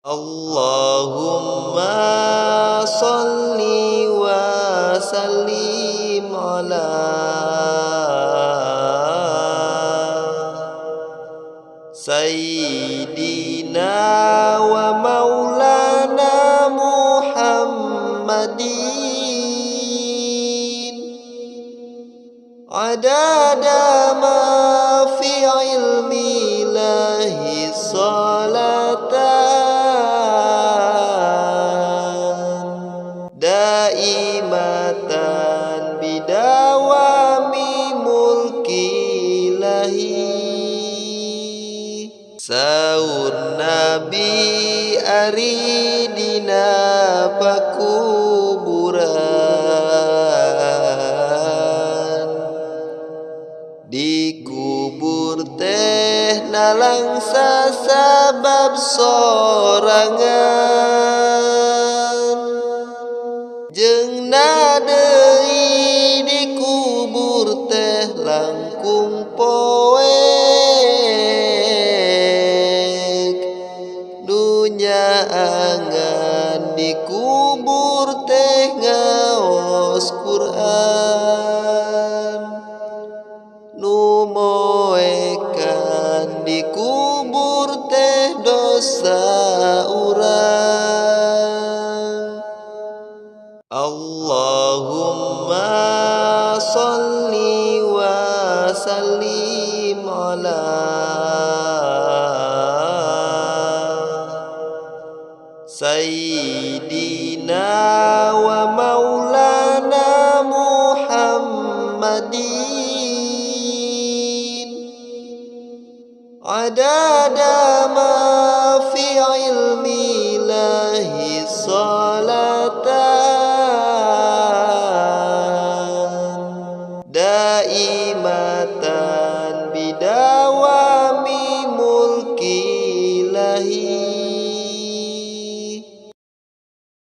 Allahumma salli wa sallim ala Sayyidina wa maulana Muhammadin adada ma fi ilmi lahi salatan daimatan bidawami mulki lahi Saur Nabi aridina pakuburan dikubur teh nalang sasabab sorangan jeung nadeui dikubur teh langkung poek angan dikubur teh ngaos Quran nu moekan dikubur teh dosa urang Allahumma sholli wa sallim ala Sayyidina wa maulana Muhammadin adada ma fi ilmi lahi salatan daimatan bidawa